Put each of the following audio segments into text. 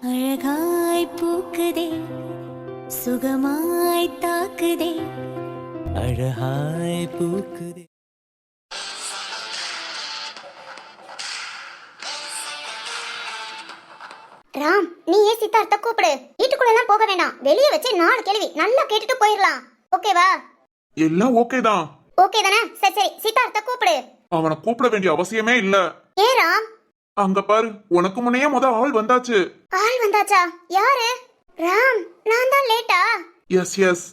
அழகாய் பூக்குதே சுகமாய் தாக்குதே அழகாய் பூக்குதே. ராம், நீ ஏன் சித்தார்த்த கூப்பிடு. வீட்டுக்குள்ள எல்லாம் போக வேண்டாம், வெளியே வச்சு 4 கேள்வி நல்லா கேட்டுட்டு போயிடலாம். ஓகேவா? எல்லாம் ஓகே தான். ஓகே தானே? சரி சரி, சித்தார்த்த கூப்பிடு. அவனை கூப்பிட வேண்டிய அவசியமே இல்ல. ஏ ராம், அங்க பாரு, உனக்கு முன்னையே ஆள் வந்தாச்சு. ஆள் வந்தாச்சா? யாரு? ராம், நான் தான் லேட்டா? Yes yes.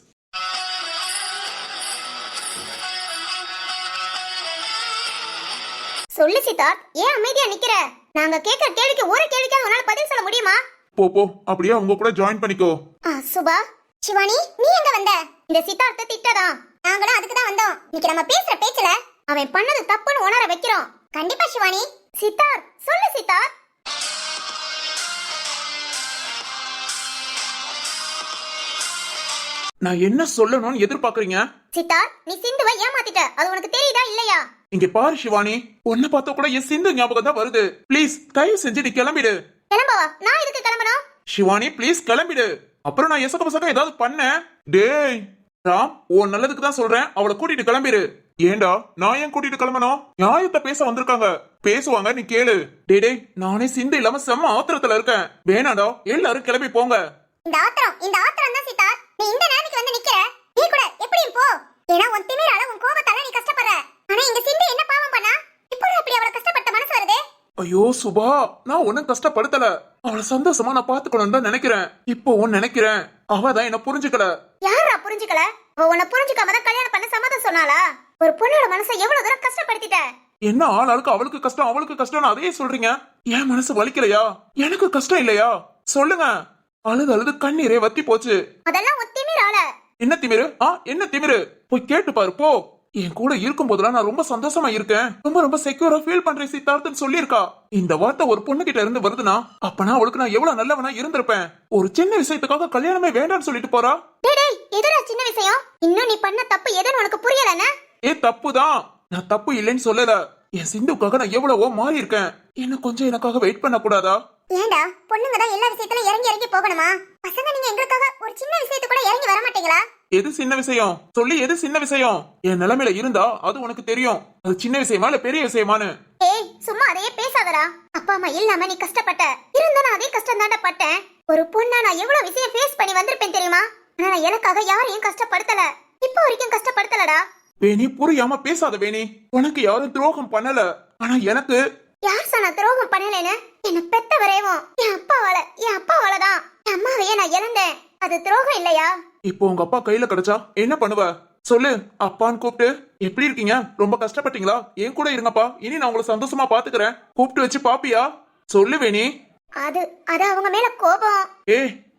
சொல்லு சித்தார்த், ஏன் அமைதியா நிக்கிற? நாங்க கேக்குற கேள்விக்கு ஒரு கேள்விக்காக உன்னால பதில் சொல்ல முடியுமா? போ போ, அப்படியே அவங்க கூட ஜாயின் பண்ணிக்கோ. சுபா, சிவானி, நீ எங்க வந்த? இந்த சித்தார்த்த திட்டதான். நாங்களும் அதுக்கு தான் வந்தோம். இன்னைக்கு நம்ம பேசுற பேச்சுல அவன் பண்ணது தப்புன்னு உணர வைக்கிறோம். கண்டிப்பா சிவானி. சித்தார்த், சொல்லு சித்தார்த். நான் என்ன சொல்லணும்னு எதிர்பார்க்கறீங்க? சித்தார்த், நீ சிந்துவை ஏமாத்திட்ட. அது உனக்கு தெரியுதா இல்லையா? இங்க பாரு சிவானி, உன்னை பார்த்தா கூட என் சிந்து ஞாபகம் தான் வருது. ப்ளீஸ் தயவு செஞ்சு நீ கிளம்பிடு. கிளம்பவா? நான் இதுக்கு கிளம்பணும்? சிவானி ப்ளீஸ் கிளம்பிடு. அப்புறம் நான் எசக்க பசக்க ஏதாவது பண்ணேன். டேய் ராம், உன் நல்லதுக்கு தான் சொல்றேன், அவளை கூட்டிட்டு கிளம்பிடு. ஏண்டா நான் ஏன் கூட்டிட்டு கிளம்பணும்? நியாயத்தை பேச வந்திருக்காங்க, பேசுவாங்க, நீ கேளு. டேய் நானே சிந்து இல்லாம செம்ம ஆத்திரத்துல இருக்கேன். வேணாடா, எல்லாரும் கிளம்பி போங்க. இந்த ஆத்திரம் தான் சித்தார்த். நீ இந்த நேரத்துக்கு வந்து நிக்கிற. நீ கூட எப்படியும் போ. ஏன்னா உன் திமிரால, உன் கோபத்தால நீ கஷ்டப்படுற. ஆனா இங்க சிந்து என்ன பாவம் பண்ணா? இப்போ எப்படி அவளை கஷ்டப்பட்ட மனசு வருது? ஐயோ சுபா, நான் ஒன்னும் கஷ்டப்படுத்தல. அவளை சந்தோஷமா நான் பாத்துக்கணும்னு தான் நினைக்கிறேன். இப்போ நினைக்கிறேன் அவ தான் என்ன புரிஞ்சுக்கல. யாரா புரிஞ்சுக்கல? அவ உன்னை புரிஞ்சுக்காம தான் கல்யாணம் பண்ண சம்மதம் சொன்னாளா? ஒரு பொண்ணோட மனசை எவ்வளவு தூரம் கஷ்டப்படுத்திட்ட? என்ன ஆளாளுக்கு அவளுக்கு கஷ்டம் அவளுக்கு கஷ்டம்னு அதையே சொல்றீங்க? என் மனசு வலிக்கலையா? எனக்கு கஷ்டம் இல்லையா? சொல்லுங்க. அழுது அழுது கண்ணீரே வத்தி போச்சு. அதெல்லாம் உன் திமிரால. என்ன திமிரு? என்ன திமிரு? போய் கேட்டு பாரு போ. என் கூட இருக்கும் போதெல்லாம் நான் ரொம்ப சந்தோஷமா இருக்கேன், ரொம்ப ரொம்ப செக்யூரா ஃபீல் பண்றேன் சித்தார்த்தன் சொல்லியிருக்கா. இந்த வார்த்தை ஒரு பொண்ணு கிட்ட இருந்து வருதுன்னா அப்பனா அவளுக்கு நான் எவ்வளவு நல்லவனா இருந்திருப்பேன். ஒரு சின்ன விஷயத்துக்காக கல்யாணமே வேண்டாம்னு சொல்லிட்டு போறா. டேய், எதுடா சின்ன விஷயம்? இன்னும் நீ பண்ண தப்பு எதுன்னு உனக்கு புரியலனா? தப்புதான். நான் தப்பு இல்லைன்னு சொல்லல. என் சிந்துக்காக நான் எவ்வளவோ மாறி இருக்கேன். இன்னும் கொஞ்சம் எனக்காக வெயிட் பண்ண கூடாதா? ஏண்டா, பொண்ணுங்க தான் எல்லா விஷயத்திலும் இறங்கி போகணுமா? பசங்க நீங்க எங்களுக்காக ஒரு சின்ன விஷயத்து கூட இறங்கி வர மாட்டீங்களா? எது சின்ன விஷயம் சொல்லி, எது சின்ன விஷயம்? என் நிலைமையில இருந்தா அது உனக்கு தெரியும். அது சின்ன விஷயமா இல்ல பெரிய விஷயமானு? ஏய், சும்மா அதையே பேசாதடா. அப்பா அம்மா இல்லாம நீ கஷ்டப்பட்ட. இருந்தா நான் அதே கஷ்டம் தான்டா பட்டேன். ஒரு பொண்ணா நான் எவ்வளவு விஷயம் ஃபேஸ் பண்ணி வந்திருப்பேன் தெரியுமா? ஆனா எனக்காக யாரையும் கஷ்டப்படுத்தல. இப்போ வரைக்கும் கஷ்டப்படுத்தலடா. வேணி, புரியாம பேசாத வேணி. உனக்கு யாரும் துரோகம் பண்ணல. ஆனா எனக்கு யார் சொன்ன துரோகம் பண்ணலன்னு? என்ன பெத்தவரேவும் என் அப்பாவாலதான். என் அம்மாவையே நான் இழந்தேன். அது துரோகம் இல்லையா? இப்போ உங்க அப்பா கையில கிடைச்சா என்ன பண்ணுவ? சொல்லு. அப்பான்னு கூப்பிட்டு எப்படி இருக்கீங்க, ரொம்ப கஷ்டப்பட்டீங்களா, என் கூட இருங்கப்பா, இனி நான் உங்களை சந்தோஷமா பாத்துக்கிறேன் கூப்பிட்டு வச்சு பாப்பியா? சொல்லு வேணி. அது அவங்க மேல கோபம்.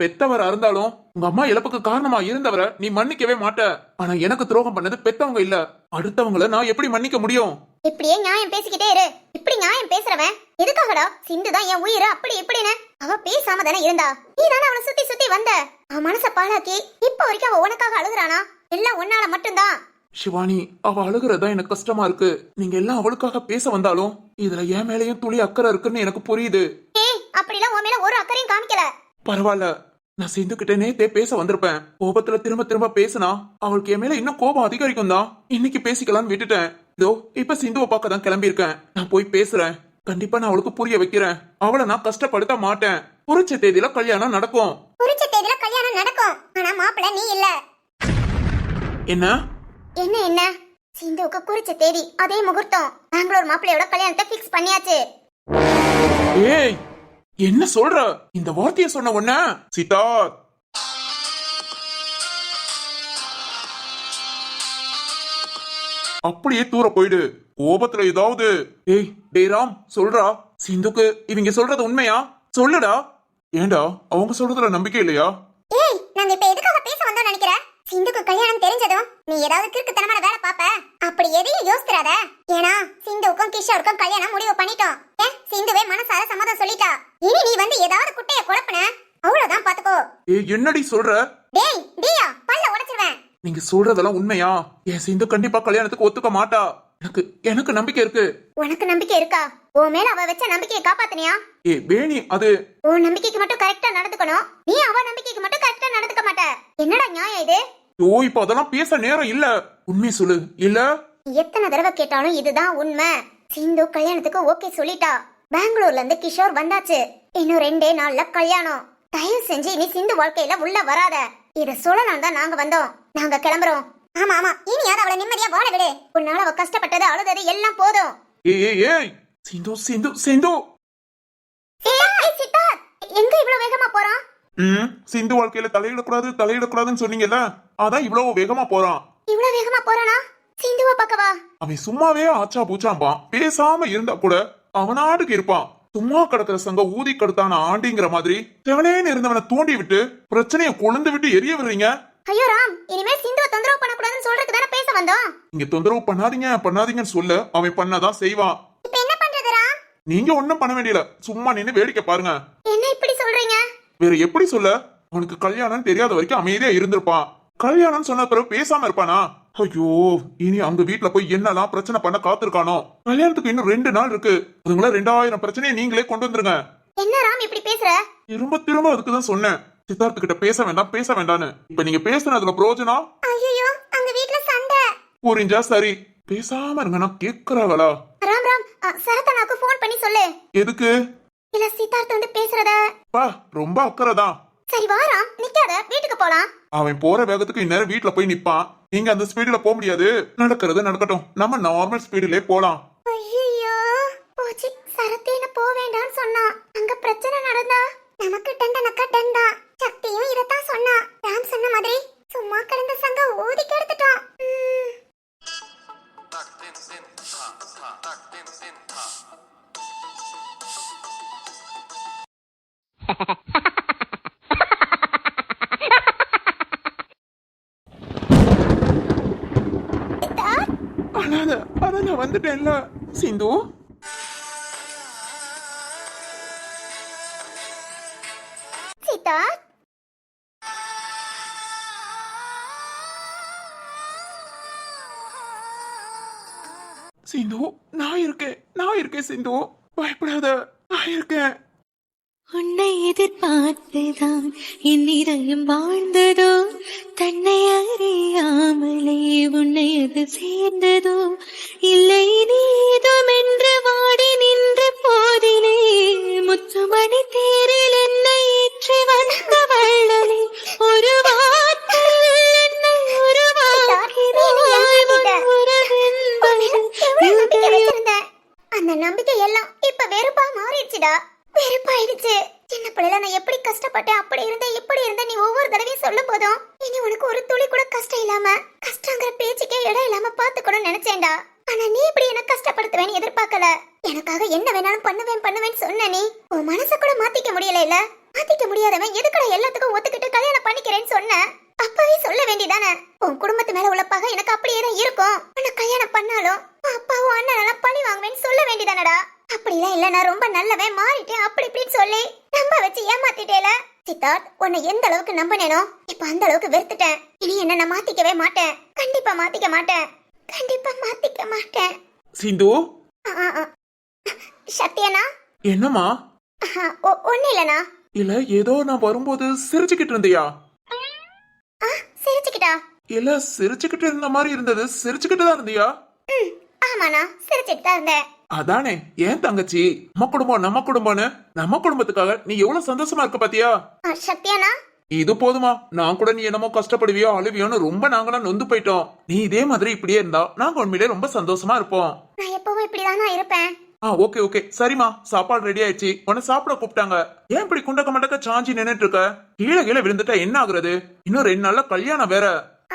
பெத்தவரா இருந்தாலும் உங்க அம்மா இழப்புக்கு காரணமா இருந்தவரை நீ மன்னிக்கவே மாட்ட. ஆனா எனக்கு துரோகம் பண்ணது பெத்தவங்க இல்ல, அடுத்தவங்கள நான் எப்படி மன்னிக்க முடியும்? இப்படியே நியாயம் பேசிக்கிட்டே இரு. இப்படி நியாயம் பேசுறவன் எதுக்காகடா? சிந்துதான் என் உயிர் அப்படி இப்படின்னு அவ பேசாம தானே இருந்தா. நீ தானே அவளை சுத்தி சுத்தி வந்த. அவன் மனச பாழாக்கி இப்ப வரைக்கும் அவ உனக்காக அழுகுறானா? எல்லாம் உன்னால மட்டும்தான். சிவானி, அவ அழுகுறதா எனக்கு கஷ்டமா இருக்கு. நீங்க எல்லாம் அவளுக்காக பேச வந்தாலும் இதுல என் மேலயும் துளி அக்கறை இருக்குன்னு எனக்கு புரியுது. அப்படிலாம் உன் மேல ஒரு அக்கறையும் காமிக்கல. பரவாயில்ல, நான் சிந்து கிட்ட நேத்தே பேச வந்திருப்பேன். கோபத்துல திரும்ப திரும்ப பேசினா அவளுக்கு என் மேல இன்னும் கோபம் அதிகரிக்கும் தான் இன்னைக்கு பேசிக்கலாம்னு விட்டுட்டேன். இதோ இப்ப சிந்துவை பார்க்க தான் கிளம்பி இருக்கேன். நான் போய் பேசுறேன். கண்டிப்பா நான் அவளுக்கு புரிய வைக்கிறேன். அவளை நான் கஷ்டப்படுத்த மாட்டேன். குறிச்ச தேதியில கல்யாணம் நடக்கும். குறிச்ச தேதியில கல்யாணம் நடக்கும். ஆனா மாப்பிள்ள நீ இல்ல. என்ன என்ன என்ன? சிந்துவுக்கு குறிச்ச தேதி, அதே முகூர்த்தம். பெங்களூர் மாப்பிள்ளையோட கல்யாணத்தை பிக்ஸ் பண்ணியாச்சு. ஏய், என்ன சொல்ற? இந்த வார்த்தையை சொன்ன உடனே சித்தார்த், அப்படியே தூர போயிடு. கோபத்துல ஏதாவது. டேய் ராம், சொல்றா. சிந்துக்கு இவங்க சொல்றது உண்மையா? சொல்லுடா. ஏண்டா அவங்க சொல்றதுல நம்பிக்கை இல்லையா? ஏய், நாங்க இப்ப எதுக்காக பேச வந்தோம் நினைக்கிற? சிந்துக்கு கல்யாணம் தெரிஞ்சதும் நீ ஏதாவது கிறுக்குத்தனமான வேலை பாப்ப. அப்படி எதையும் யோசிக்காத. ஏன்னா சிந்துவுக்கும் கிஷோருக்கும் கல்யாணம் முடிவு பண்ணிட்டோம். சிந்துவே மனசார சம்மதம் சொல்லிட்டா. இனி நீ வந்து ஏதாவது குட்டைய குழப்புன அவ்வளவுதான் பாத்துக்கோ. என்னடி சொல்ற? டேய் டியா, பல்ல உடைச்சிடுவேன். நீங்க சொல்றதெல்லாம் உண்மையா? என் சிந்து கண்டிப்பா கல்யாணத்துக்கு ஒத்துக்க மாட்டா. எனக்கு நம்பிக்கை இருக்கு. உனக்கு நம்பிக்கை இருக்கா? உன் மேல அவ வச்ச நம்பிக்கையை காப்பாத்தினியா? ஏ வேணி, அது உன் நம்பிக்கைக்கு மட்டும் கரெக்டா நடந்துக்கணும், நீ அவ நம்பிக்கைக்கு மட்டும் கரெக்டா நடந்துக்க மாட்ட. என்னடா நியாயம் இது? ஓ இப்ப அதெல்லாம் பேச நேரம் இல்ல. உண்மையை சொல்லு. இல்ல எத்தனை தடவை கேட்டாலும் இதுதான் உண்மை. சிந்து கல்யாணத்துக்கு ஓகே சொல்லிட்டா. பெங்களூர்ல இருந்து கிஷோர் வந்தாச்சு. இன்னும் 2 நாள்ல கல்யாணம். தயவு செஞ்சு நீ சிந்து வாழ்க்கையில உள்ள வராத. இத சொல்லலாம் தான் நாங்க வந்தோம். நாங்க கிளம்புறோம். ஆமா ஆமா, இனியாவது அவளை நிம்மதியா வாழ விடு. உன்னால அவ கஷ்டப்பட்டது அழுதது எல்லாம் போதும். ஏய் சிந்து சிந்து சிந்து. ஏய் சித்தார்த், எங்க இவ்வளவு வேகமா போறான்? சிந்து வாழ்க்கையில தலையிடக்கூடாதுன்னு சொன்னீங்கல்ல, அதான் இவ்வளவு வேகமா போறான். இவ்வளவு வேகமா போறானா? சிந்துவ பக்கவா? அவன் சும்மாவே ஆச்சா பூச்சாம்பான். பேசாம இருந்தா கூட அவனாட்டுக்கு இருப்பான். சும்மா கிடக்கிற சங்க ஊதி கடுத்தான ஆண்டிங்கிற மாதிரி செவனேன்னு இருந்தவனை தூண்டி விட்டு பிரச்சனையை கொழுந்து விட்டு எரிய விடுறீங்க. ஐயோ ராம், இனிமே சிந்துவ தொந்தரவு பண்ணக்கூடாதுன்னு சொல்றதுக்கு தானே பேச வந்தோம். நீங்க தொந்தரவு பண்ணாதீங்கன்னு சொல்ல அவன் பண்ணதான் செய்வான். இப்ப என்ன பண்றது ராம்? நீங்க ஒண்ணும் பண்ண வேண்டியல, சும்மா நின்னு வேடிக்கை பாருங்க. என்ன இப்படி சொல்றீங்க? வேற எப்படி சொல்ல? அவனுக்கு கல்யாணம் தெரியாத வரைக்கும் அமைதியா இருந்திருப்பான். கல்யாணம் சொன்ன பிறகு பேசாம இருப்பானா? ஐயோ, இனி அங்க வீட்டுல போய் என்னெல்லாம் பிரச்சனை பண்ண காத்திருக்கானோ. கல்யாணத்துக்கு இன்னும் 2 நாள் இருக்கு. அதுங்கள 2000 பிரச்சனையை நீங்களே கொண்டு வந்துருங்க. என்ன ராம் இப்படி பேசுற? திரும்ப அதுக்குதான் சொன்னேன், சித்தார்த்து கிட்ட பேச வேண்டாம்னு. இப்ப நீங்க பேசுனதுல பிரயோஜனம்? ஐயோ, அங்க வீட்ல சண்டை. புரிஞ்சா சரி, பேசாம இருங்க. நான் கேக்குறாங்களா? ராம் ராம், சரத்தனாக்கு ஃபோன் பண்ணி சொல்லு. எதுக்கு? இல்ல சித்தார்த் வந்து பேசுறத. பா ரொம்ப அக்கறைதான். சரி வா ராம், நிக்காத, வீட்டுக்கு போலாம். அவன் போற வேகத்துக்கு இந்நேரம் வீட்டுல போய் நிப்பான். நீங்க அந்த ஸ்பீடுல போக முடியாது. நடக்கிறது நடக்கட்டும், நம்ம நார்மல் ஸ்பீடுலே போலாம். ஐயோ போச்சு, சரத்தேன போ வேண்டாம்னு சொன்னா. அங்க பிரச்சனை நடந்தா நமக்கு டண்டனக்கா டண்டா. சக்தியும் இதத்தான் சொன்னா. ராம் சொன்ன மாதிரி சும்மா கிடந்த சங்க ஊதி கெடுத்துட்டோம். அதான் நான் வந்துட்டேன்ல சிந்து. சித்தார்த், சிந்து நான் இருக்கேன் சிந்து, பயப்படாத, நான் இருக்கேன். உன்னை எதிர்பார்த்துதான் என் இதயம் வாழ்ந்ததோ, தன்னை அறியாமலே உன்னை அது சேர்ந்ததோ, இல்லை நீதும் என்று வாடி நின்ற போதிலே, முத்துமணி தேரில் என்னை ஏற்றி வந்த வள்ளலே, ஒரு வார்த்தை என்னை அந்த நம்பிக்கை எல்லாம் இப்ப வெறுப்பா மாறிடுச்சுடா. வெறுப்பாயிடுச்சு. சின்ன பிள்ளைல நான் எப்படி கஷ்டப்பட்டேன், அப்படி இருந்தேன் இப்படி இருந்தேன் நீ ஒவ்வொரு தடவையும் சொல்லும் போதும் இனி உனக்கு ஒரு துளி கூட கஷ்டம் இல்லாம, கஷ்டங்கிற பேச்சுக்கே இடம் இல்லாம பாத்துக்கணும்னு நினைச்சேன்டா. ஆனா நீ இப்படி என்ன கஷ்டப்படுத்துவேன்னு எதிர்பார்க்கல. எனக்காக என்ன வேணாலும் பண்ணுவேன்னு சொன்ன நீ. உன் மனசை கூட மாத்திக்க முடியல இல்ல? மாத்திக்க முடியாதவன் எதுக்கட எல்லாத்துக்கும் ஒத்துக்கிட்டு கல்யாணம் பண்ணிக்கிறேன்னு சொன்ன? அப்பவே சொல்ல வேண்டியதானே. உன் குடும்பத்து மேல உள்ள பகை எனக்கு அப்படியே தான் இருக்கும். உன்னை கல்யாணம் பண்ணாலும் அப்பாவும் அண்ணனெல்லாம் பழி வாங்குவேன்னு சொல்ல வேண்டியதானடா. அப்படிலாம் இல்ல, நான் ரொம்ப நல்லவன் மாறிட்டேன் அப்படி இப்படின்னு சொல்லி நம்ப வச்சு ஏமாத்திட்டேல. சித்தார்த், உன்னை எந்த அளவுக்கு நம்பினேனோ இப்ப அந்த அளவுக்கு வெறுத்துட்டேன். இனி என்ன நான் மாத்திக்கவே மாட்டேன். கண்டிப்பா மாத்திக்க மாட்டேன். சிந்து. சத்யனா. என்னம்மா? ஒண்ணு இல்லனா. இல்ல ஏதோ நான் வரும்போது சிரிச்சுக்கிட்டு இருந்தியா? சிரிச்சுக்கிட்டா? இல்ல சிரிச்சுக்கிட்டு இருந்த மாதிரி இருந்தது. சிரிச்சுக்கிட்டு தான் இருந்தியா? ஆமாண்ணா, சிரிச்சுக்கிட்டு தான் இருந்தேன். அதானே ஏன் தங்கச்சி, நம்ம குடும்பத்துக்காக நீ எவ்வளவு சந்தோஷமா இருக்க பாத்தியா? சத்யானா, இது போதுமா? நான் கூட நீ என்னமோ கஷ்டப்படுவியோ அழுவியோன்னு ரொம்ப நாங்களாம் நொந்து போயிட்டோம். நீ இதே மாதிரி இப்படியே இருந்தா நாங்க உண்மையிலே ரொம்ப சந்தோஷமா இருப்போம். நான் எப்பவும் இப்படிதானா இருப்பேன். ஓகே சரிமா, சாப்பாடு ரெடி ஆயிடுச்சு. உன்னை சாப்பிட கூப்பிட்டாங்க. ஏன் இப்படி குண்டக்க மண்டக்க சாஞ்சி நின்னுட்டு இருக்க? கீழே விழுந்துட்டா என்ன ஆகுறது? இன்னும் 2 நாள்ல கல்யாணம் வேற.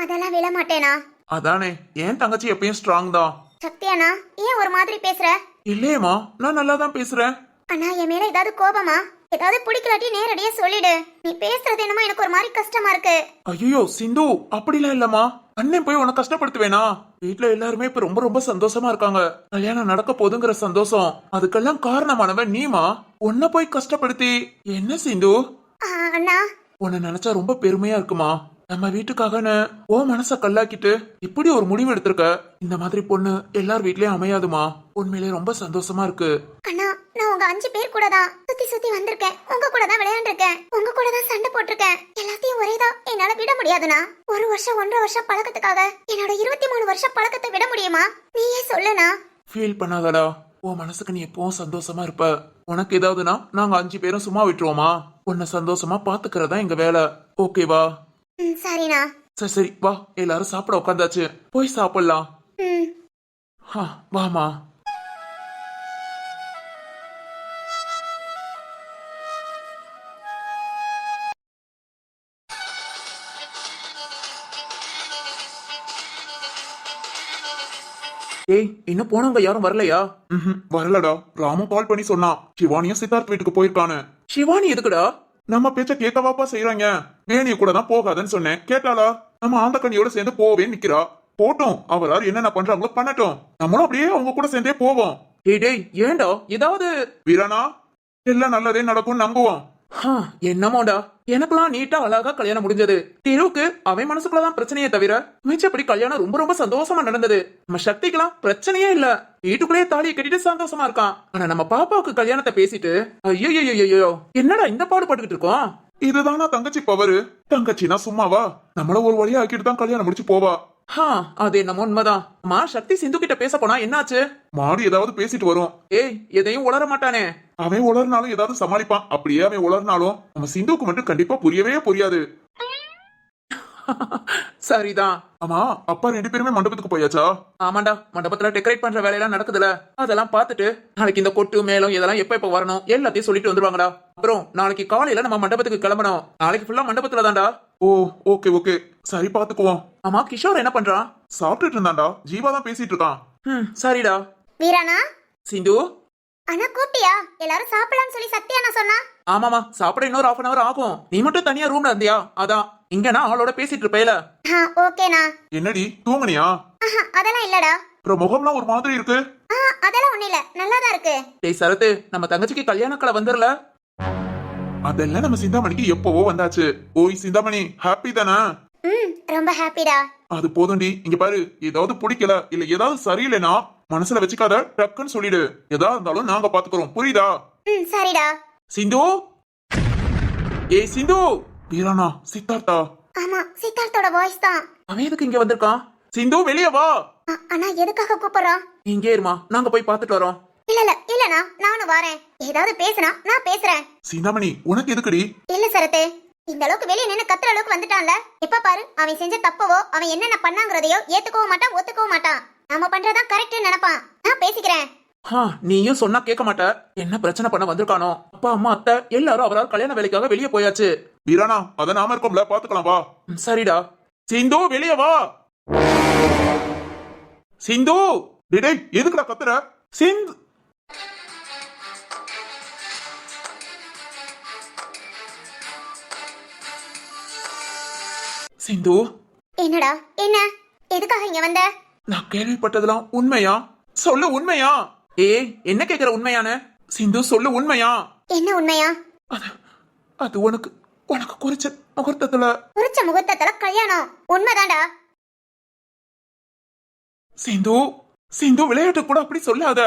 அதெல்லாம் விழ மாட்டேனா? அதானே, ஏன் தங்கச்சி எப்பயும் ஸ்ட்ராங் தான். சத்யானா, ஏன் ஒரு மாதிரி பேசுற? இல்லையேமா, நான் நல்லா தான் பேசுறேன். அண்ணா, என் மேல ஏதாவது கோபமா? ஏதாவது பிடிக்கலாட்டி நேரடியா சொல்லிடு. நீ பேசுறது என்னமோ எனக்கு ஒரு மாதிரி கஷ்டமா இருக்கு. ஐயோ சிந்து, அப்படிலாம் இல்லம்மா. அண்ணன் போய் உனக்கு கஷ்டப்படுத்துவேனா? வீட்டுல எல்லாருமே இப்ப ரொம்ப சந்தோஷமா இருக்காங்க. கல்யாணம் நடக்க போதுங்கிற சந்தோஷம். அதுக்கெல்லாம் காரணமானவன் நீமா. உன்னை போய் கஷ்டப்படுத்தி என்ன சிந்து? அண்ணா, உன்னை நினைச்சா ரொம்ப பெருமையா இருக்குமா. நம்ம வீட்டுக்காகன்னு ஓ மனச கல்லாக்கிட்டு இப்படி ஒரு முடிவு எடுத்திருக்க. இந்த மாதிரி பொண்ணு எல்லார் வீட்லயும் அமையாதுமா. உண்மையிலே ரொம்ப சந்தோஷமா இருக்கு. அண்ணா, நான் உங்க 5 பேர் கூட தான் சுத்தி சுத்தி வந்திருக்கேன். உங்க கூட தான் விளையாண்டுருக்கேன். உங்க கூட தான் சண்டை போட்டிருக்கேன். எல்லாத்தையும் ஒரேதான் என்னால விட முடியாதுண்ணா. 1 வருஷம் 1.5 வருஷம் பழக்கத்துக்காக என்னோட 23 வருஷம் பழக்கத்தை விட முடியுமா? நீயே சொல்லுண்ணா. ஃபீல் பண்ணாதடா. உன் மனசுக்கு நீ எப்பவும் சந்தோஷமா இருப்ப. உனக்கு ஏதாவதுன்னா நாங்க 5 பேரும் சும்மா விட்டுருவோமா? உன்னை சந்தோஷமா பாத்துக்கிறதா எங்க வேலை. ஓகேவா? சரிண்ணா. சரி சரி வா, எல்லாரும் சாப்பிட உட்காந்தாச்சு, போய் சாப்பிடலாம். வாமா. ஏய், இன்னும் போனவங்க யாரும் வரலையா? வரலடா. ராமு கால் பண்ணி சொன்னான் சிவானியும் சித்தார்த் வீட்டுக்கு போயிருக்கானு. சிவானி எதுக்குடா? நம்ம பேச்ச கேட்கவாப்பா செய்யறாங்க. வேணிய கூட தான் போகாதன்னு சொன்னேன், கேட்டாளா? நம்ம ஆந்தக்கண்ணியோட சேர்ந்து போவே நிக்கிறா. போட்டோம், அவரால் என்னென்ன பண்றாங்களோ பண்ணட்டும், நம்மளும் அப்படியே அவங்க கூட சேர்ந்தே போவோம். டேய் ஏண்டா ஏதாவது வீரானா, எல்லாம் நல்லதே நடக்கும் நம்புவோம். என்னமோடா, எனக்குலாம் நீட்டா அழகா கல்யாணம் முடிஞ்சது. தெருவுக்கு அவன் மனசுக்குள்ளதான் பிரச்சனையே தவிர மிச்சப்படி கல்யாணம் ரொம்ப ரொம்ப சந்தோஷமா நடந்தது. நம்ம சக்திக்கெல்லாம் பிரச்சனையே இல்ல. வீட்டுக்குள்ளேயே தாலியை கட்டிட்டு சந்தோஷமா இருக்கான். ஆனா நம்ம பாப்பாவுக்கு கல்யாணத்தை பேசிட்டு ஐயோ என்னடா இந்த பாடுபட்டுக்கிட்டு இருக்கோம். இதுதானா தங்கச்சி பவரு. தங்கச்சினா சும்மாவா? நம்மள ஒரு வழியா ஆக்கிட்டு தான் கல்யாணம் முடிச்சு போவா. அது என்னமோ உண்மைதான். அம்மா, சக்தி சிந்து கிட்ட பேச போனா என்னாச்சு? மாடி ஏதாவது பேசிட்டு வரும். ஏய், எதையும் உளர மாட்டானே. அவன் உளர்னாலும் ஏதாவது சமாளிப்பான். அப்படியே அவன் உளர்னாலும் நம்ம சிந்துவுக்கு மட்டும் கண்டிப்பா புரியவே புரியாது. சரிதான். ஆமா, அப்பா 2 பேருமே மண்டபத்துக்கு போயாச்சா? ஆமாண்டா, மண்டபத்துல டெக்கரேட் பண்ற வேலையெல்லாம் நடக்குதுல, அதெல்லாம் பார்த்துட்டு நாளைக்கு இந்த கொட்டு மேலும் இதெல்லாம் எப்ப வரணும் எல்லாத்தையும் சொல்லிட்டு வந்துருவாங்கடா. அப்புறம் நாளைக்கு காலையில நம்ம மண்டபத்துக்கு கிளம்பணும். நாளைக்கு ஃபுல்லா மண்டபத்துல தான்டா. ஓ, ஓகே ஓகே, சரி பாத்துக்குவோம். ஆமா, கிஷோர் என்ன பண்றான்? சாப்பிட்டுட்டு இருந்தான்டா. ஜீவா தான் பேசிட்டு இருக்கான். சரிடா. வீரானா, சிந்து அண்ணா கூப்பிட்டியா? எல்லாரும் சாப்பிடலாம்னு சொல்லி சத்யா நான் சொன்னா. ஆமாமா, சாப்பிட இன்னொரு 1/2 hour ஆகும். நீ மட்டும் தனியா ரூம்ல இருந்தியா? அதான். இங்கனா ஆளோட பேசிட்டு இருப்பேல. ஓகேண்ணா. என்னடி தூங்குனியா? அதெல்லாம் இல்லடா. அப்புறம் முகம்லாம் ஒரு மாதிரி இருக்கு. அதெல்லாம் ஒண்ணு இல்ல, நல்லாதான் இருக்கு. டேய் சரத்து, நம்ம தங்கச்சிக்கு கல்யாணக்கலை வந்துரல. அதெல்லாம் நம்ம சிந்தாமணிக்கு எப்பவோ வந்தாச்சு. ஓய் சிந்தாமணி, ஹாப்பி தானே? ரொம்ப ஹாப்பிடா. அது போதும்டி. இங்க பாரு, ஏதாவது பிடிக்கல இல்ல ஏதாவது சரியில்லைனா மனசுல வச்சுக்காத, டக்குன்னு சொல்லிடு. எதா இருந்தாலும் நாங்க பாத்துக்கிறோம், புரியுதா? சரிடா. சிந்து, ஏய் சிந்து. வீரானா, சித்தார்த்தா? ஆமா, சித்தார்த்தோட வாய்ஸ் தான். அவன் எதுக்கு இங்க வந்திருக்கான்? சிந்து, வெளியே வா. அண்ணா எதுக்காக கூப்பிடுறான்? இங்கே இருமா, நாங்க போய் பாத்துட்டு வரோம். இல்லண்ணா, நானும் வரேன். ஏதாவது பேசுனா நான் பேசுறேன். சிந்தாமணி, உனக்கு எதுக்குடி? இல்ல சரத்து, இந்த அளவுக்கு வெளியே நின்னு கத்துற அளவுக்கு வந்துட்டான்ல. எப்ப பாரு அவன் செஞ்ச தப்பவோ அவன் என்னென்ன பண்ணாங்கிறதையோ ஏத்துக்கவும் மாட்டான், ஒத்துக்கவும் மாட்டான். நாம பண்றதான் கரெக்ட்னு நினைப்பான். நான் பேசிக்கிறேன். நீயும் சொன்னா கேட்க மாட்ட. என்ன பிரச்சனை பண்ண வந்திருக்கானோ? அப்பா அம்மா அத்தை எல்லாரும் அவரால் கல்யாண வேலைக்காக வெளியே போயாச்சு. வீரானா, அத நாம இருக்கோம்ல, பாத்துக்கலாம் வா. சரிடா. சிந்து, வெளியே வா. சிந்து, டேய் எதுக்குடா கத்துற? சிந்து. சிந்து. என்னடா? என்ன? எதுக்காக இங்க வந்த? நான் கேள்விப்பட்டதெல்லாம் உண்மையா? சொல்லு, உண்மையா? என்ன கேக்குற உண்மையான? சிந்து, சொல்லு, உண்மையா? என்ன உண்மையா? அது உனக்கு குறிச்ச முகூர்த்தத்துல கல்யாணம். உண்மைதான்டா. சிந்து, விளையாட்டு கூட அப்படி சொல்லாத.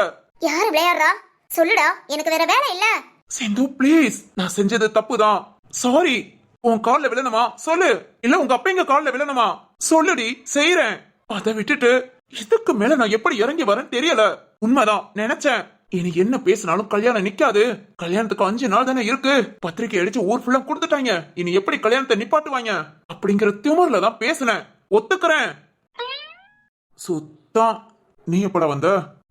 யாரு விளையாடுறா? சொல்லுடா, எனக்கு வேற வேலை இல்ல. சிந்து ப்ளீஸ், நான் செஞ்சது தப்புதான். சாரி. உன் கால்ல விழணுமா? சொல்லு. இல்ல உங்க அப்பா கால்ல விழணுமா? சொல்லுடி, செய்யறேன். அதை விட்டுட்டு இதுக்கு மேல நான் எப்படி இறங்கி வரேன்னு தெரியல. உண்மைதான் நினைச்சேன். இனி என்ன பேசினாலும் கல்யாணம் நிக்காது. கல்யாணத்துக்கு 5 நாள் தானே இருக்கு. பத்திரிக்கை அடிச்சு ஊர் ஃபுல்லா கொடுத்துட்டாங்க. இனி எப்படி கல்யாணத்தை நிப்பாட்டுவாங்க அப்படிங்கிற திமிர்ல தான் பேசினேன். ஒத்துக்கிறேன். சுத்தம். நீ எப்படா வந்த?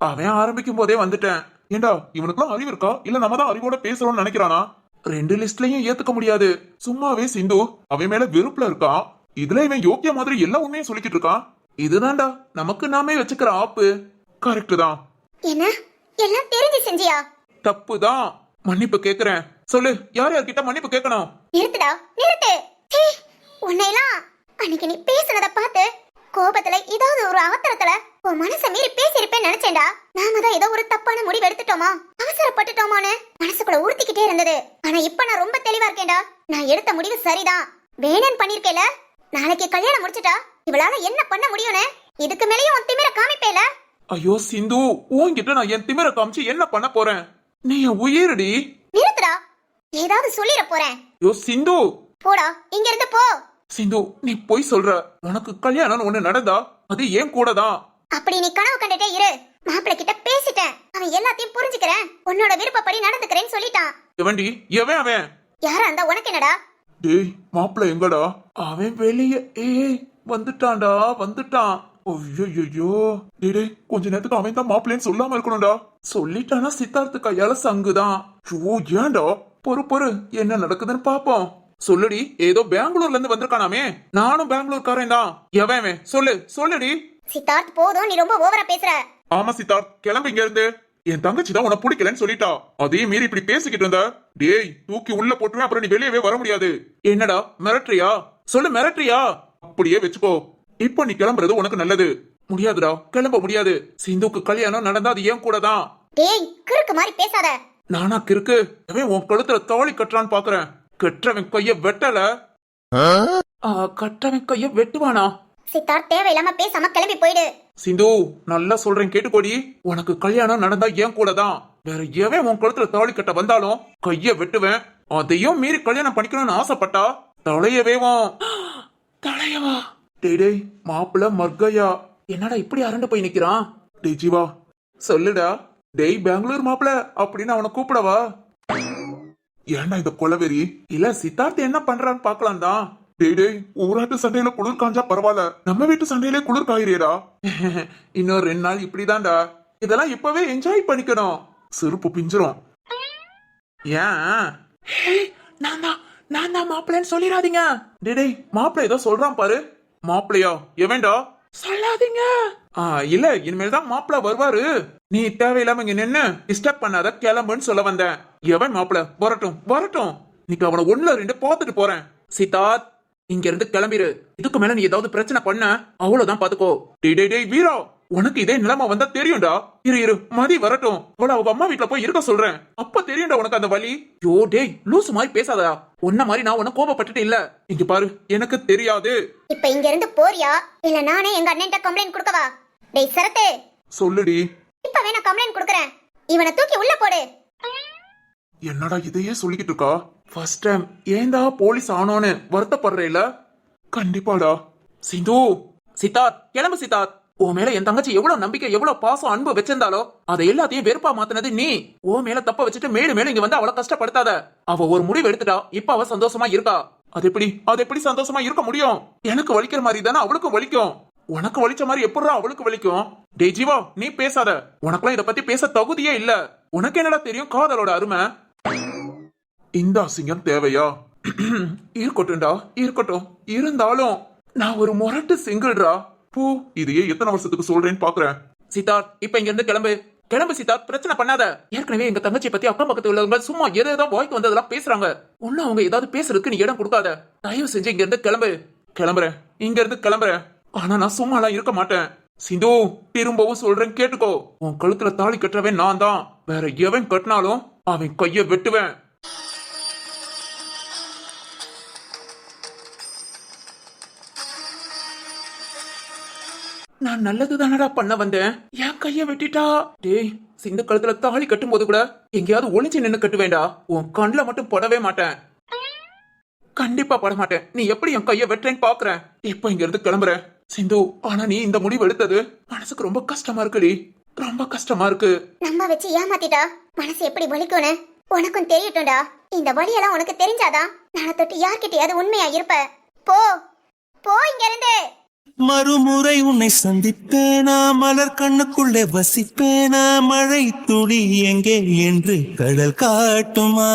அவன் ஆரம்பிக்கும் போதே வந்துட்டேன். ஏண்டா, இவனுக்குலாம் அறிவு இருக்கா இல்ல நம்ம தான் அறிவோட பேசுறோம்னு நினைக்கிறானா? 2 லிஸ்ட்லயும் ஏத்துக்க முடியாது. சும்மாவே சிந்து அவன் மேல வெறுப்புல இருக்கான். இதுல இவன் யோக்கிய மாதிரி எல்லா உண்மையும் சொல்லிக்கிட்டு இருக்கான். இதுதான்டா நமக்கு நாமே வச்சுக்கிற ஆப்பு. கரெக்ட் தான். என்ன எல்லாம் தெரிஞ்சு செஞ்சியா? தப்புதான். மன்னிப்பு கேக்குறேன். சொல்லு, யார் யார்கிட்ட மன்னிப்பு கேட்கணும்? நிறுத்துடா, நிறுத்து. உன்னையெல்லாம் அன்னைக்கு நீ பேசுனத பார்த்து கோபத்துல ஏதாவது ஒரு அவசரத்துல உன் மனச மீறி பேசிருப்பேன்னு நினைச்சேன்டா. நாம தான் ஏதோ ஒரு தப்பான முடிவு எடுத்துட்டோமா, அவசரப்பட்டுட்டோமான்னு மனசுக்குள்ள உறுத்திக்கிட்டே இருந்தது. ஆனா இப்ப நான் ரொம்ப தெளிவா இருக்கேன்டா. நான் எடுத்த முடிவு சரிதான். வேணன் பண்ணிருக்கேல, நாளைக்கு கல்யாணம் முடிச்சிட்டா இவளால என்ன பண்ண முடியும்னு இதுக்கு மேலயும் உன் திமிர காமிப்பேல. ஐயோ சிந்து, உன்கிட்ட நான் என் திமிர காமிச்சு என்ன பண்ண போறேன்? நீ என் உயிரடி. நிறுத்துடா, ஏதாவது சொல்லிட போறேன். ஐயோ சிந்து, போடா இங்க இருந்து போ. சிந்து நீ போய் சொல்ற. உனக்கு கல்யாணம் ஒண்ணு நடந்தா அது ஏன் கூட தான். அப்படி நீ கனவு கண்டுட்டே இரு. மாப்பிள்ளை கிட்ட பேசிட்டேன், அவன் எல்லாத்தையும் புரிஞ்சுக்கிறேன், உன்னோட விருப்பப்படி நடந்துக்கிறேன்னு சொல்லிட்டான். எவன்டி எவன் அவன்? யாரா இருந்தா உனக்கு என்னடா? டேய் மாப்பிள்ள எங்கடா? அவன் வெளியே. வந்துட்டான்டா வந்துட்டான். ஐயோ டேய் கொஞ்ச நேரத்துக்கு அவன் தான் மாப்பிள்ளைன்னு சொல்லாம இருக்கணும்டா. சொல்லிட்டானா சித்தார்த்து கையால சங்குதான். ஐயோ ஏன்டா? பொறு என்ன நடக்குதுன்னு பாப்போம். சொல்லுடி, ஏதோ பெங்களூர்ல இருந்து வந்திருக்கானாமே. நானும் பெங்களூர்காரன் தான். எவன் சொல்லுடி. சித்தார்த் போதும், நீ ரொம்ப ஓவரா பேசுற. ஆமா சித்தார்த், கிளம்பு இங்க இருந்து. என் தங்கச்சி தான் உனக்கு பிடிக்கலன்னு சொல்லிட்டா. அதே மீறி இப்படி பேசிக்கிட்டு இருந்த டேய் தூக்கி உள்ள போட்டுருவேன். அப்புறம் நீ வெளியவே வர முடியாது. என்னடா மிரட்டுறியா? சொல்லு மிரட்டுறியா? அப்படியே வச்சுக்கோ. இப்போ நீ கிளம்புறது உனக்கு நல்லது. முடியாதுடா, கிளம்ப முடியாது. சிந்துக்கு கல்யாணம் நடந்தா அது ஏன் கூட தான். டேய் கிறுக்கு மாதிரி பேசாத. நானா கிறுக்கு? அவன் உன் கழுத்துல தாலி கட்டுறான்னு பாக்குறேன். கற்றவன் கைய வெட்டல. கற்றவன் கைய வெட்டுவானா? சித்தார்த் தேவையில்லாம பேசாம கிளம்பி போயிடு. சிந்து நல்லா சொல்றேன் கேட்டுக்கோடி. உனக்கு கல்யாணம் நடந்தா ஏன் கூட தான். வேற எவன் உன் கழுத்துல தாலி கட்ட வந்தாலும் கைய வெட்டுவேன். அதையும் மீறி கல்யாணம் பண்ணிக்கணும்னு ஆசைப்பட்டா தலையவா. டேய் மாப்பிள்ள மர்கையா, என்னடா இப்படி அரண்டு போய் நிக்கிறான்? டேய் ஜீவா சொல்லுடா. டேய் பெங்களூர் மாப்பிள்ள அப்படின்னு அவனை கூப்பிடவா? ஏன்டா இந்த கொலவெறி? இல்ல சித்தார்த் என்ன பண்றான்னு பாக்கலாம் தான். டேய் ஊராட்டு சண்டையில குளிர் காஞ்சா பரவாயில்ல, நம்ம வீட்டு சண்டையிலே குளிர் காயிறியடா. இன்னொரு 2 நாள் இப்படிதான்டா. இதெல்லாம் இப்பவே என்ஜாய் பண்ணிக்கணும். செருப்பு பிஞ்சிரும். ஏன் நான் தான் மாப்பிள்ளைன்னு சொல்லிடாதீங்க. டேய் மாப்பிள்ளை ஏதோ சொல்றான் பாரு. மாப்பிள்ளையா? எவன்டா? சொல்லாதீங்க. இல்ல இனிமேல் தான் மாப்பிள்ள வருவாரு. நீ தேவையில்லாம இங்க நின்னு டிஸ்டர்ப் பண்ணாத, கிளம்புன்னு சொல்ல வந்தேன். எவன் மாப்பிள்ள? வரட்டும். நீக்கு அவனை 1 2 பார்த்துட்டு போறேன். சித்தார்த் இங்க இருந்து கிளம்பிரு. இதுக்கு மேல நீ ஏதாவது பிரச்சனை பண்ண அவ்வளவுதான் பாத்துக்கோ. டேய் வீரா, உனக்கு இதே நிலைமை வந்தா தெரியும்டா. இரு மதி வரட்டும். அவள அவங்க அம்மா வீட்டுல போய் இருக்க சொல்றேன். அப்ப தெரியும்டா உனக்கு அந்த வலி. யோ டேய் லூசு மாதிரி பேசாதா. உன்ன மாதிரி நான் உன்ன கோபப்பட்டுட்டு இல்ல. இங்க பாரு, எனக்கு தெரியாது. இப்ப இங்க இருந்து போறியா இல்ல நானே எங்க அண்ணன்ட்ட கம்ப்ளைண்ட் கொடுக்கவா? டேய் சரத்து சொல்லுடி. இப்ப வேணா கம்ப்ளைண்ட் கொடுக்கறேன். இவனை தூக்கி உள்ள போடு. என்னடா இதையே சொல்லிக்கிட்டு இருக்கா? ஃபர்ஸ்ட் டைம் ஏண்டா போலீஸ் ஆனோன்னு வருத்தப்படுறேல? கண்டிப்பாடா. சிந்து சித்தார்த் கிளம்பு. சித்தார்த் உன் மேல என் தங்கச்சி எவ்வளவு நம்பிக்கை எவ்வளவு பாசம் அன்பு வச்சிருந்தாலோ அதை எல்லாத்தையும் வெறுப்பா மாத்தினது நீ. உன் மேல தப்ப வச்சுட்டு மேலும் இங்க வந்து அவளை கஷ்டப்படுத்தாத. அவ ஒரு முடிவு எடுத்துட்டா, இப்ப அவ சந்தோஷமா இருக்கா. அது எப்படி சந்தோஷமா இருக்க முடியும்? எனக்கு வலிக்கிற மாதிரி தானே அவளுக்கு வலிக்கும். உனக்கு வலிச்ச மாதிரி எப்படா அவளுக்கு வலிக்கும்? டேய் ஜீவா நீ பேசாத. உனக்குலாம் இத பத்தி பேச தகுதியே இல்ல. உனக்கு என்னடா தெரியும் காதலோட அருமை? இந்த அசிங்கம் தேவையா? இருக்கட்டும். இருந்தாலும் நான் ஒரு முரட்டு சிங்கிள்ரா. பூ இதையே எத்தனை வருஷத்துக்கு சொல்றேன்னு பாக்குறேன். சித்தார்த் இப்ப இங்க இருந்து கிளம்பு சித்தார்த். பிரச்சனை பண்ணாத. ஏற்கனவே எங்க தங்கச்சி பத்தி அக்கம் பக்கத்துல உள்ளவங்க சும்மா ஏதோ வாய்க்கு வந்ததெல்லாம் பேசுறாங்க. ஒன்னும் அவங்க ஏதாவது பேசுறதுக்கு நீ இடம் கொடுக்காத. தயவு செஞ்சு இங்க இருந்து கிளம்புறேன். ஆனா நான் சும்மா எல்லாம் இருக்க மாட்டேன். சிந்து திரும்பவும் சொல்றேன் கேட்டுக்கோ. உன் கழுத்துல தாலி கட்டுறவன் நான் தான். வேற எவன் கட்டினாலும் அவன் கைய வெட்டுவேன். நான் நல்லது தானடா பண்ண வந்தேன். என் கைய வெட்டிட்டா. டேய் சிந்து கழுத்துல தாலி கட்டும் போது கூட எங்கேயாவது ஒளிஞ்சு நின்னு கட்டுவேண்டா. உன் கண்ணுல மட்டும் படவே மாட்டேன். கண்டிப்பா பட மாட்டேன். நீ எப்படி என் கைய வெட்டுறேன்னு பாக்குறேன். இப்ப இங்க இருந்து கிளம்புறேன். சிந்து ஆனா நீ இந்த முடிவு எடுத்தது மனசுக்கு ரொம்ப கஷ்டமா இருக்குடி. ரொம்ப கஷ்டமா இருக்கு. நம்ம வச்சு ஏமாத்திட்டா மனசு எப்படி வலிக்கும்னு உனக்கும் தெரியட்டும்டா. இந்த வலியெல்லாம் உனக்கு தெரிஞ்சாதான் நான் தொட்டு யார்கிட்டயாவது உண்மையா இருப்ப. போ இங்க இருந்து. மறுமுறை உன்னை சந்திப்பேனா, மலர் கண்ணுக்குள்ளே வசிப்பேனா, மழை துளி எங்கே என்று கடல் காட்டுமா?